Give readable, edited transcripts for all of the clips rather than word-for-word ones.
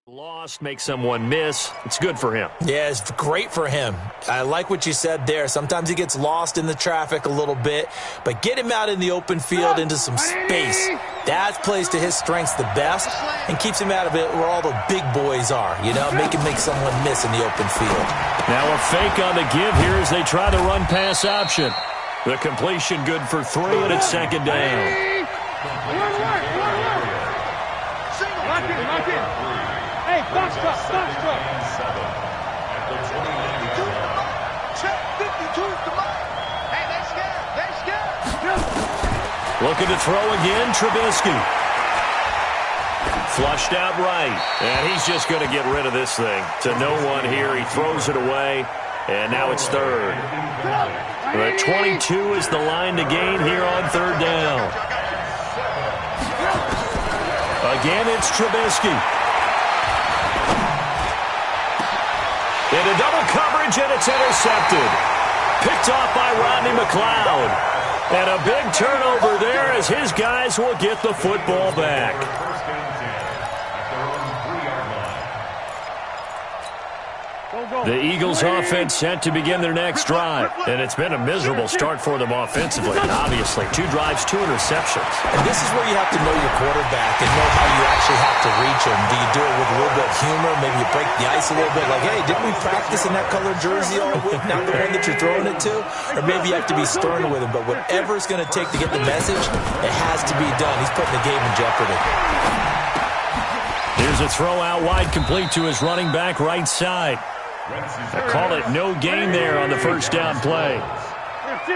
Lost, make someone miss. It's good for him. Yeah, it's great for him. I like what you said there. Sometimes he gets lost in the traffic a little bit, but get him out in the open field into some space. That plays to his strengths the best and keeps him out of it where all the big boys are, you know, make someone miss in the open field. Now a fake on the give here as they try the run-pass option. The completion good for 3, and it's second down. Lock in. Hey, box truck. Check 52's the mark. Hey, they're scared. Looking to throw again, Trubisky. Flushed out right, and he's just going to get rid of this thing. To no one here, he throws it away, and now it's third. The 22 is the line to gain here on third down. Again, it's Trubisky. Into double coverage, and it's intercepted. Picked off by Rodney McLeod. And a big turnover there as his guys will get the football back. The Eagles' offense set to begin their next drive. And it's been a miserable start for them offensively. And obviously, 2 drives, 2 interceptions. And this is where you have to know your quarterback and know how you actually have to reach him. Do you do it with a little bit of humor? Maybe you break the ice a little bit. Like, hey, didn't we practice in that colored jersey all week? Not the one that you're throwing it to? Or maybe you have to be stern with him. But whatever it's going to take to get the message, it has to be done. He's putting the game in jeopardy. Here's a throw out wide, complete to his running back right side. I call it no gain there on the first down play.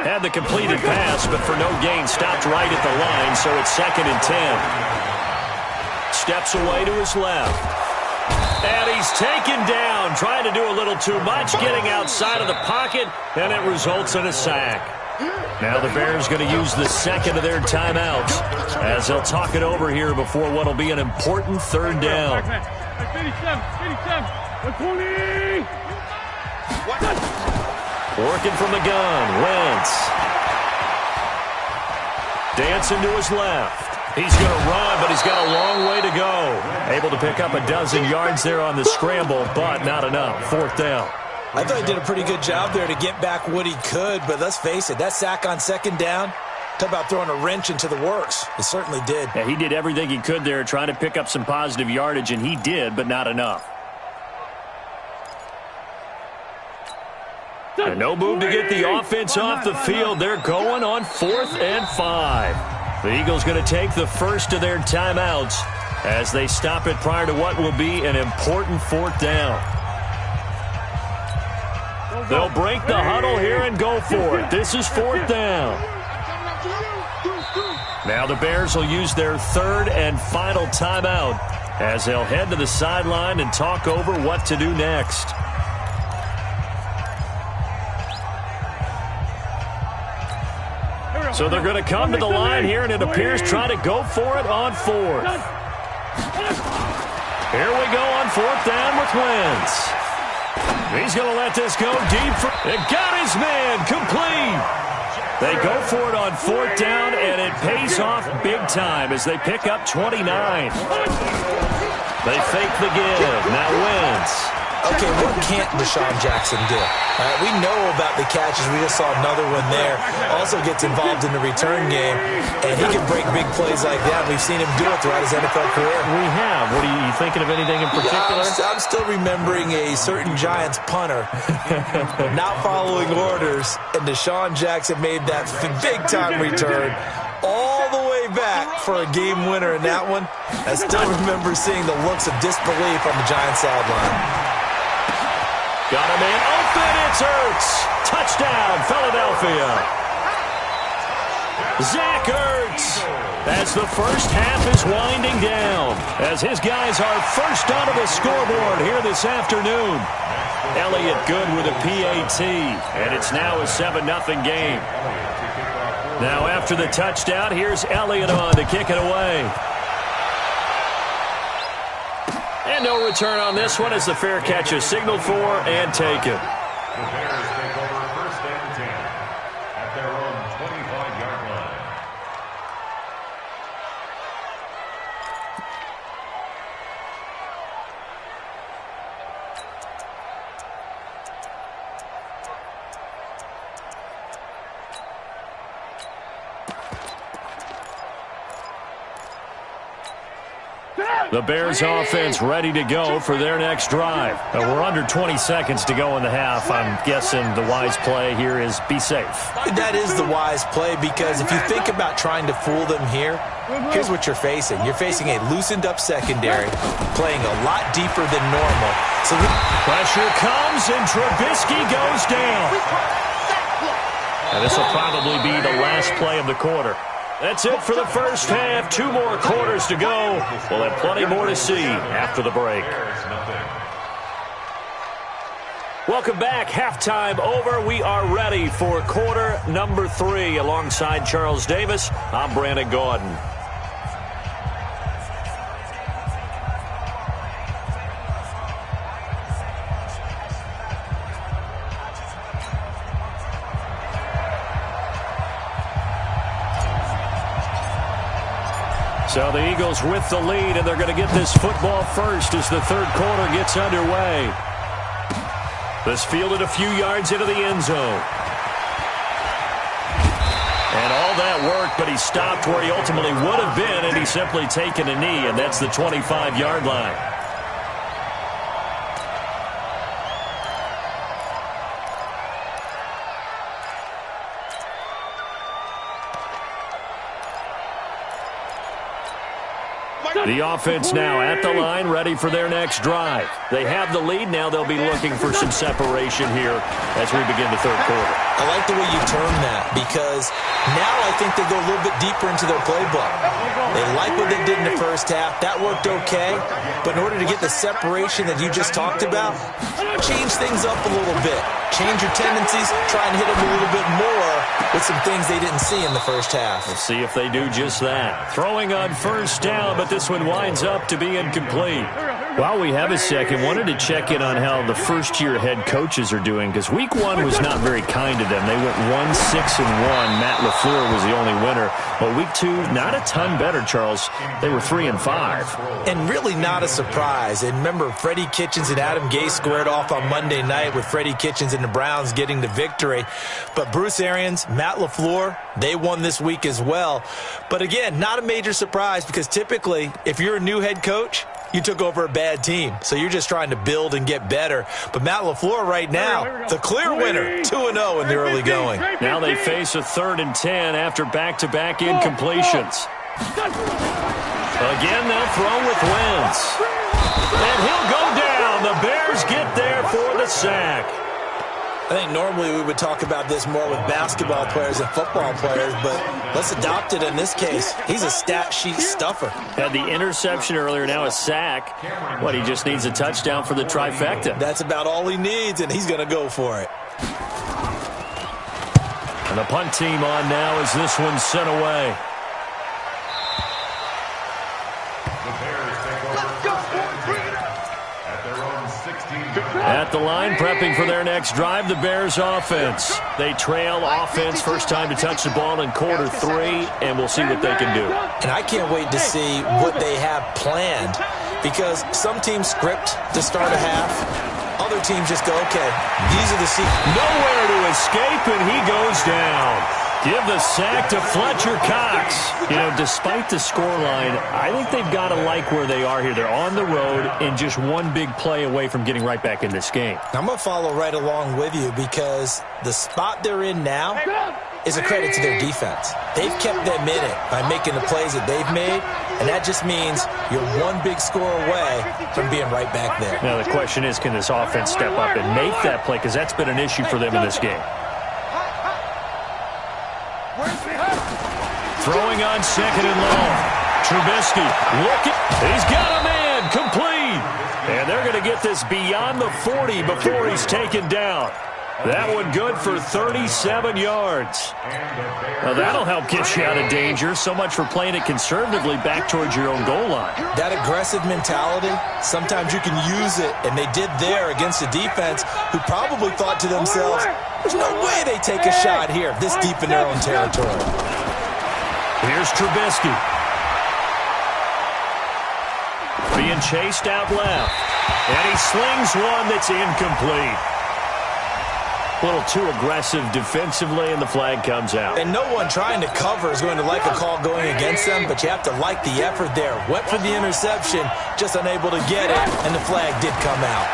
Had the completed pass, but for no gain, stopped right at the line, so it's 2nd and 10. Steps away to his left. And he's taken down, trying to do a little too much, getting outside of the pocket, and it results in a sack. Now the Bears going to use the second of their timeouts as they'll talk it over here before what will be an important third down. Working from the gun, Wentz. Dancing to his left. He's going to run, but he's got a long way to go. Able to pick up a dozen yards there on the scramble, but not enough. 4th down. I thought he did a pretty good job there to get back what he could, but let's face it, that sack on 2nd down, talk about throwing a wrench into the works. It certainly did. Yeah, he did everything he could there trying to pick up some positive yardage, and he did, but not enough. And no move to get the offense off the field. They're going on 4th and 5. The Eagles going to take the first of their timeouts as they stop it prior to what will be an important 4th down. They'll break the huddle here and go for it. This is 4th down. Now the Bears will use their 3rd and final timeout as they'll head to the sideline and talk over what to do next. So they're going to come to the line here, and it appears try to go for it on 4th. Here we go on 4th down with Wentz. He's going to let this go deep. It got his man complete. They go for it on 4th down, and it pays off big time as they pick up 29. They fake the give. Now Wentz. Okay, what can't Deshaun Jackson do? We know about the catches. We just saw another one there. Also gets involved in the return game, and he can break big plays like that. We've seen him do it throughout his NFL career. We have. What are you thinking of anything in particular? I'm still remembering a certain Giants punter not following orders, and Deshaun Jackson made that big-time return all the way back for a game winner in that one. I still remember seeing the looks of disbelief on the Giants sideline. Got a man open, it's Ertz. Touchdown, Philadelphia. Zach Ertz, as the first half is winding down, as his guys are first onto the scoreboard here this afternoon. Elliott good with a PAT, and it's now a 7-0 game. Now after the touchdown, here's Elliott on to kick it away. And no return on this one as the fair catch is signaled for and taken. The Bears take over 1st and 10 at their own 25-yard line. The Bears offense ready to go for their next drive. We're under 20 seconds to go in the half. I'm guessing the wise play here is be safe. That is the wise play, because if you think about trying to fool them here, here's what you're facing. You're facing a loosened up secondary, playing a lot deeper than normal. So pressure comes and Trubisky goes down. And this will probably be the last play of the quarter. That's it for the first half. 2 more quarters to go. We'll have plenty more to see after the break. Welcome back. Halftime over. We are ready for quarter number 3. Alongside Charles Davis, I'm Brandon Gaudin. So the Eagles with the lead, and they're going to get this football first as the third quarter gets underway. This fielded a few yards into the end zone. And all that work, but he stopped where he ultimately would have been, and he's simply taken a knee, and that's the 25-yard line. The offense now at the line, ready for their next drive. They have the lead. Now they'll be looking for some separation here as we begin the third quarter. I like the way you term that, because now I think they go a little bit deeper into their playbook. They like what they did in the first half. That worked okay. But in order to get the separation that you just talked about, change things up a little bit. Change your tendencies. Try and hit them a little bit more with some things they didn't see in the first half. We'll see if they do just that. Throwing on first down, but this one winds up to be incomplete. While we have a second, wanted to check in on how the first-year head coaches are doing, because week 1 was not very kind to them. They went 1-6-1. Matt LaFleur was the only winner. But week 2, not a ton better, Charles. They were 3-5. And really not a surprise. And remember, Freddie Kitchens and Adam Gase squared off on Monday night with Freddie Kitchens and the Browns getting the victory. But Bruce Arians, Matt LaFleur, they won this week as well. But again, not a major surprise, because typically, if you're a new head coach, you took over a bad team. So you're just trying to build and get better. But Matt LaFleur right now, the clear winner, 2-0 in the early going. Now they face a 3rd and 10 after back-to-back incompletions. Again, they'll throw with Wentz. And he'll go down. The Bears get there for the sack. I think normally we would talk about this more with basketball players and football players, but let's adopt it in this case. He's a stat sheet stuffer. Had the interception earlier, now a sack. What, he just needs a touchdown for the trifecta. That's about all he needs, and he's going to go for it. And the punt team on now as this one's sent away. At the line, prepping for their next drive, the Bears offense. They trail offense, first time to touch the ball in quarter 3, and we'll see what they can do. And I can't wait to see what they have planned, because some teams script to start a half. Other teams just go, okay, these are the nowhere to escape, and he goes down. Give the sack to Fletcher Cox. You know, despite the scoreline, I think they've got to like where they are here. They're on the road and just one big play away from getting right back in this game. I'm going to follow right along with you, because the spot they're in now is a credit to their defense. They've kept them in it by making the plays that they've made, and that just means you're one big score away from being right back there. Now, the question is, can this offense step up and make that play? Because that's been an issue for them in this game. Throwing on 2nd and long. Trubisky looking. He's got a man. Complete. And they're going to get this beyond the 40 before he's taken down. That one good for 37 yards. Now that'll help get you out of danger. So much for playing it conservatively back towards your own goal line. That aggressive mentality, sometimes you can use it, and they did there against a defense who probably thought to themselves, there's no way they take a shot here this deep in their own territory. Here's Trubisky. Being chased out left. And he slings one that's incomplete. A little too aggressive defensively, and the flag comes out. And no one trying to cover is going to like a call going against them, but you have to like the effort there. Went for the interception, just unable to get it, and the flag did come out.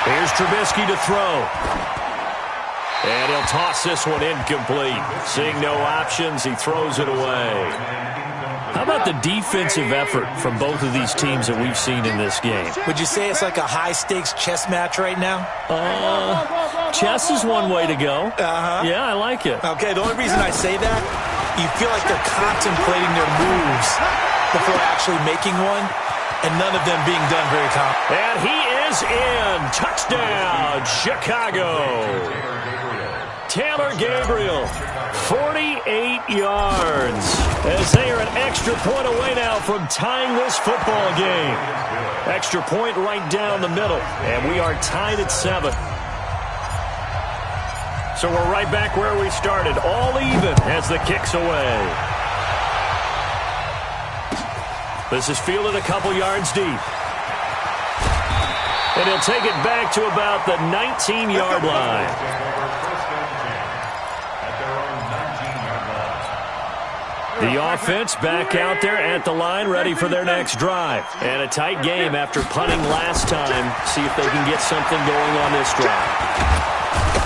Here's Trubisky to throw. And he'll toss this one incomplete. Seeing no options, he throws it away. How about the defensive effort from both of these teams that we've seen in this game? Would you say it's like a high-stakes chess match right now? Chess is one way to go. Yeah, I like it. Okay, the only reason I say that, you feel like they're contemplating their moves before actually making one, and none of them being done very confidently. And he is in. Touchdown, Chicago. Taylor Gabriel, 48 yards, as they are an extra point away now from tying this football game. Extra point right down the middle, and we are tied at 7. So we're right back where we started, all even as the kick's away. This is fielded a couple yards deep. And he'll take it back to about the 19-yard line. The offense back out there at the line, ready for their next drive. And a tight game after punting last time. See if they can get something going on this drive.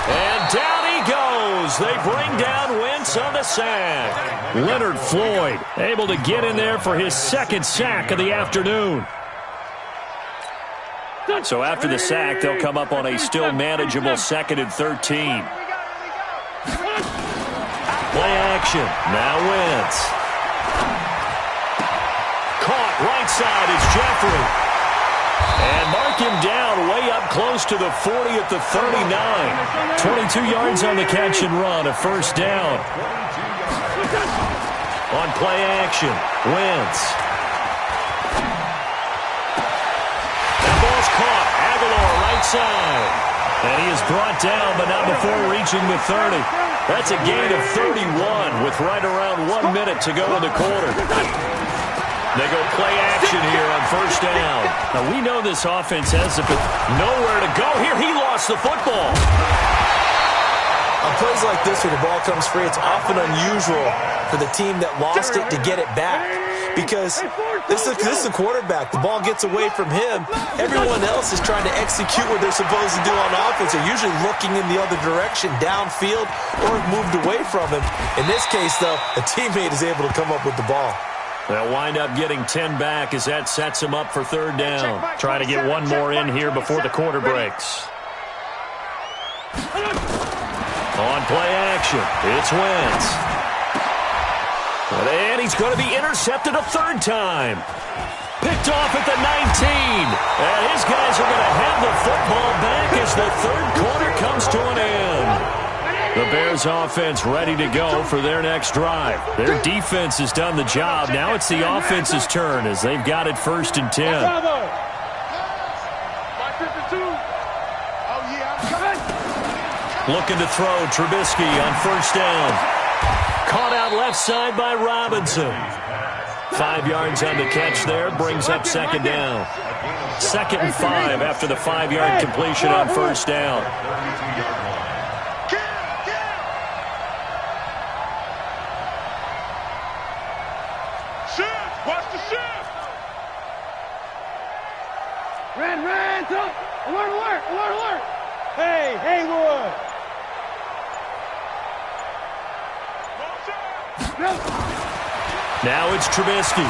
And down he goes. They bring down Wentz on the sack. Leonard Floyd able to get in there for his second sack of the afternoon. So after the sack, they'll come up on a still manageable 2nd and 13. Play action. Now Wentz. Caught right side is Jeffrey. And mark him down way up close to the 40 at the 39. 22 yards on the catch and run, a first down. On play action, Wentz. That ball's caught. Aguilar right side. And he is brought down, but not before reaching the 30. That's a gain of 31 with right around 1 minute to go in the quarter. They go play action here on first down. Now, we know this offense has nowhere to go. Here, he lost the football. On plays like this where the ball comes free, it's often unusual for the team that lost it to get it back. Because this is a quarterback. The ball gets away from him. Everyone else is trying to execute what they're supposed to do on offense. They're usually looking in the other direction, downfield, or moved away from him. In this case, though, a teammate is able to come up with the ball. They'll wind up getting 10 back as that sets them up for third down. Try to get one more in here before the quarter breaks. On play action, it's Wentz. And he's going to be intercepted a third time. Picked off at the 19. And his guys are going to have the football back as the third quarter comes to an end. The Bears offense ready to go for their next drive. Their defense has done the job. Now it's the offense's turn as they've got it 1st and 10. Looking to throw, Trubisky on first down. Caught out left side by Robinson. 5 yards on the catch there, brings up second down. 2nd and 5 after the 5-yard completion on first down. Watch the shift! Ran, alert! Hey, Haywood! Now it's Trubisky.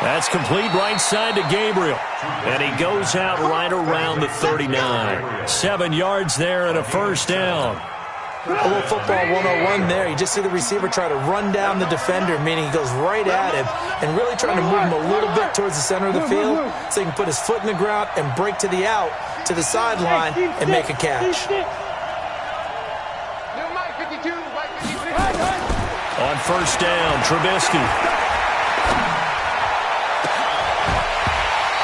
That's complete right side to Gabriel. And he goes out right around the 39. 7 yards there and a first down. A little football 101 there. You just see the receiver try to run down the defender, meaning he goes right at him and really trying to move him a little bit towards the center of the field so he can put his foot in the ground and break to the out, to the sideline, and make a catch. On first down, Trubisky.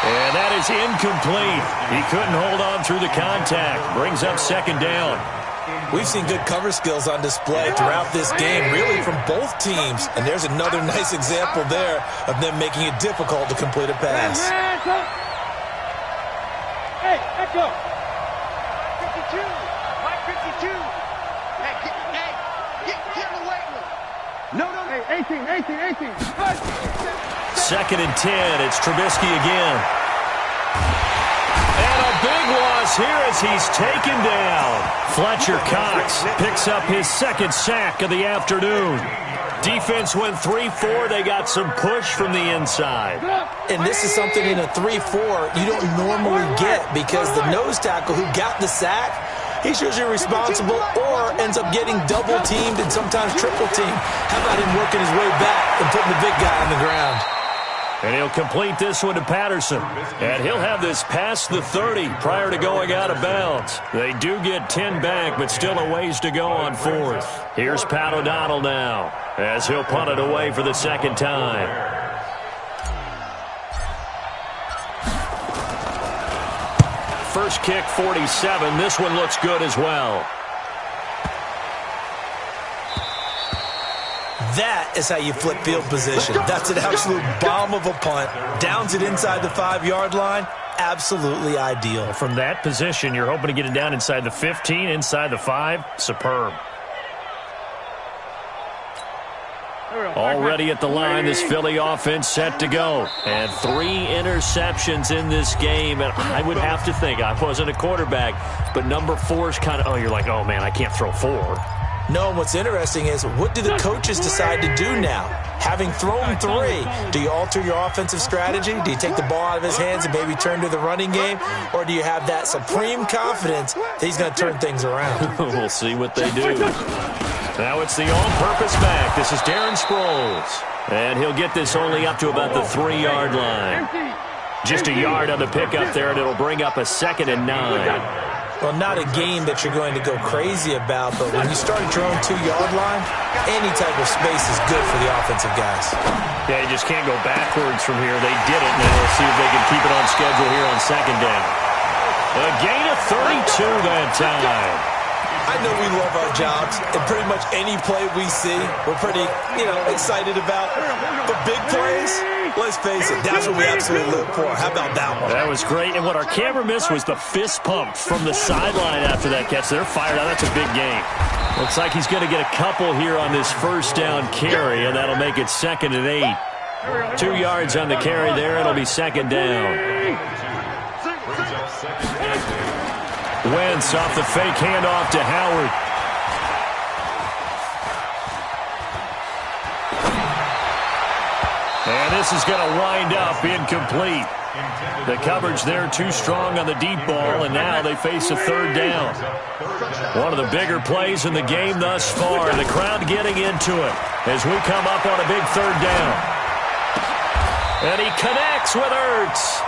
And that is incomplete. He couldn't hold on through the contact. Brings up second down. We've seen good cover skills on display throughout this game, really from both teams. And there's another nice example there of them making it difficult to complete a pass. Hey, echo. 52. Mike 52. Hey, get away with it. No. Hey, 18. Second and 10. It's Trubisky again. And a big loss here as he's taken down. Fletcher Cox picks up his second sack of the afternoon. Defense went 3-4. They got some push from the inside. And this is something in a 3-4 you don't normally get because the nose tackle who got the sack, he's usually responsible or ends up getting double-teamed and sometimes triple-teamed. How about him working his way back and putting the big guy on the ground? And he'll complete this one to Patterson. And he'll have this past the 30 prior to going out of bounds. They do get 10 back, but still a ways to go on fourth. Here's Pat O'Donnell now as he'll punt it away for the second time. First kick, 47. This one looks good as well. That is how you flip field position. That's an absolute bomb of a punt. Downs it inside the 5-yard line. Absolutely ideal. From that position, you're hoping to get it down inside the 15, inside the 5. Superb. Already at the line, this Philly offense set to go. And 3 interceptions in this game. And I would have to think, I wasn't a quarterback, but number 4 is kind of, you're like, oh, man, I can't throw 4. No, and what's interesting is what do the coaches decide to do now? Having thrown 3, do you alter your offensive strategy? Do you take the ball out of his hands and maybe turn to the running game? Or do you have that supreme confidence that he's going to turn things around? We'll see what they do. Now it's the all-purpose back. This is Darren Sproles. And he'll get this only up to about the 3-yard line. Just a yard on the pickup there, and it'll bring up a 2nd and 9. Well, not a game that you're going to go crazy about, but when you start at your own 2-yard line, any type of space is good for the offensive guys. Yeah, you just can't go backwards from here. They did it, and we'll see if they can keep it on schedule here on 2nd down. A gain of 32 that time. I know we love our jobs, and pretty much any play we see, we're pretty, excited about. But big plays, let's face it, that's what we absolutely live for. How about that one? That was great, and what our camera missed was the fist pump from the sideline after that catch. They're fired out. That's a big game. Looks like he's going to get a couple here on this first down carry, and that'll make it 2nd and 8. 2 yards on the carry there. It'll be 2nd down. Wentz off the fake handoff to Howard. And this is going to wind up incomplete. The coverage there too strong on the deep ball, and now they face a 3rd down. One of the bigger plays in the game thus far, and the crowd getting into it as we come up on a big 3rd down. And he connects with Ertz.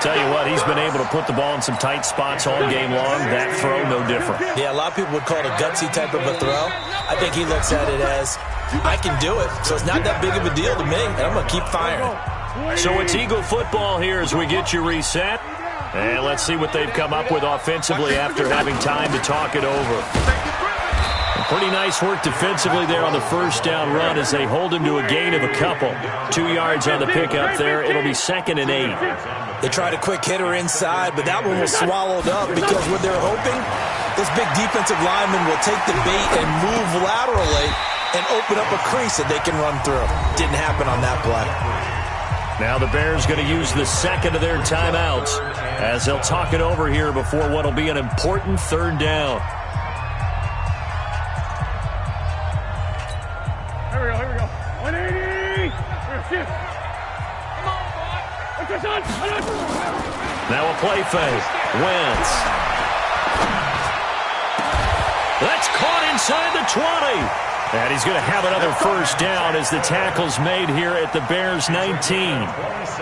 Tell you what, he's been able to put the ball in some tight spots all game long. That throw, no different. Yeah, a lot of people would call it a gutsy type of a throw. I think he looks at it as, I can do it, so it's not that big of a deal to me, and I'm going to keep firing. So it's Eagle football here as we get you reset. And let's see what they've come up with offensively after having time to talk it over. Pretty nice work defensively there on the first down run as they hold him to a gain of a couple. 2 yards on the pickup there. It'll be 2nd and 8. They tried a quick hitter inside, but that one was swallowed up because what they're hoping, this big defensive lineman will take the bait and move laterally and open up a crease that they can run through. Didn't happen on that play. Now the Bears going to use the 2nd of their timeouts as they'll talk it over here before what will be an important 3rd down. Here we go. 180. Come on, boy. Now a play fake. Wentz. That's caught inside the 20. And he's going to have another first down as the tackle's made here at the Bears' 19.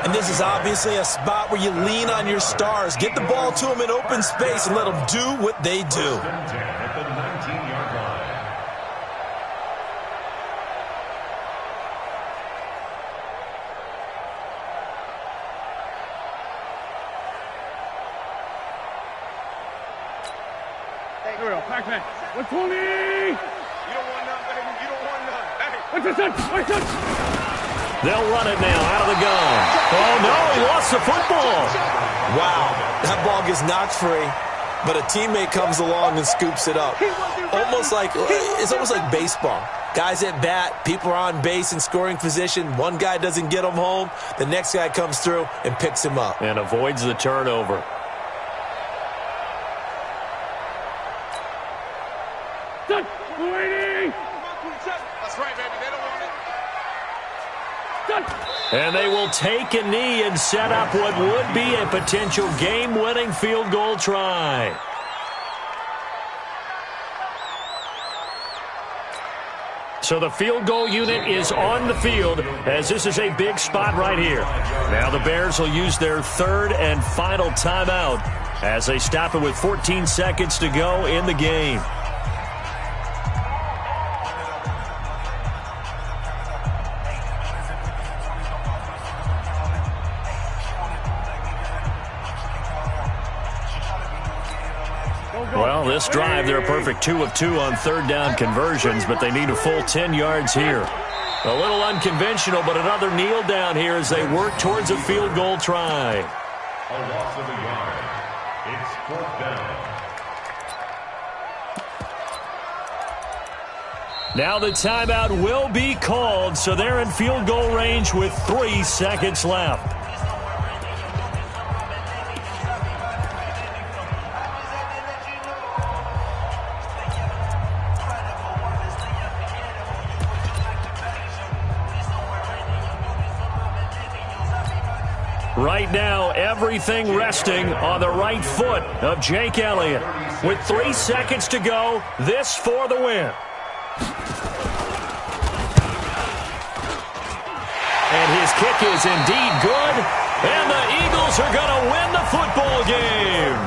And this is obviously a spot where you lean on your stars. Get the ball to them in open space and let them do what they do. At the 19-yard line. Here we go. Pac-Man. 120. You don't want none, baby. You don't want none. Hey. What's this? They'll run it now out of the gun. Oh, no, he lost the football. Wow, that ball gets knocked free. but a teammate comes along and scoops it up. It's almost like baseball. Guys at bat, people are on base in scoring position. One guy doesn't get him home. The next guy comes through and picks him up. And avoids the turnover. That's right, baby. They don't want it. And they will take a knee and set up what would be a potential game-winning field goal try. So the field goal unit is on the field as this is a big spot right here. Now the Bears will use their third and final timeout as they stop it with 14 seconds to go in the game. Well, this drive, they're a perfect 2 of 2 on third down conversions, but they need a full 10 yards here. A little unconventional, but another kneel down here as they work towards a field goal try. A loss of a yard. It's 4th down. Now the timeout will be called, so they're in field goal range with 3 seconds left. Right now, everything resting on the right foot of Jake Elliott. With 3 seconds to go, this for the win. And his kick is indeed good, and the Eagles are going to win the football game.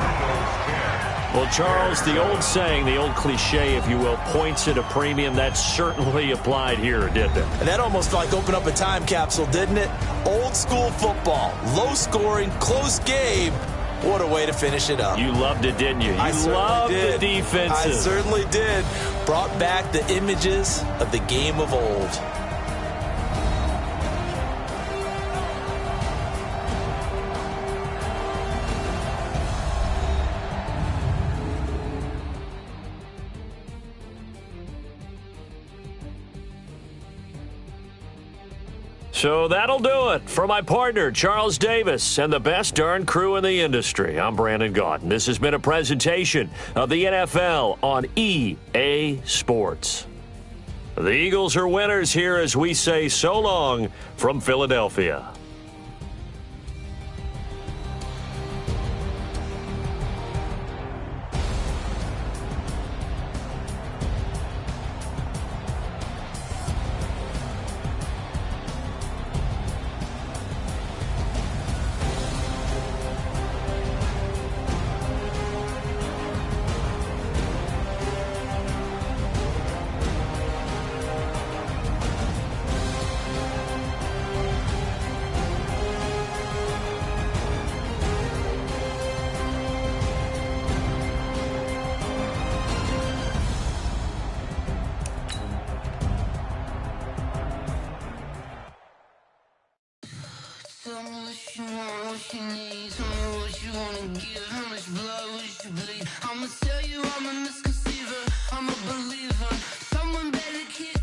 Well, Charles, the old saying, the old cliche, if you will, points at a premium, that certainly applied here, didn't it? And that almost like opened up a time capsule, didn't it? Old school football, low scoring, close game. What a way to finish it up. You loved it, didn't you? You loved the defenses. I certainly did. Brought back the images of the game of old. So that'll do it for my partner, Charles Davis, and the best darn crew in the industry. I'm Brandon Gaudin. This has been a presentation of the NFL on EA Sports. The Eagles are winners here as we say so long from Philadelphia. Tell me what you want, what you need. Tell me what you wanna give. How much blood would you bleed? I'ma tell you I'm a misconceiver. I'm a believer. Someone better kill.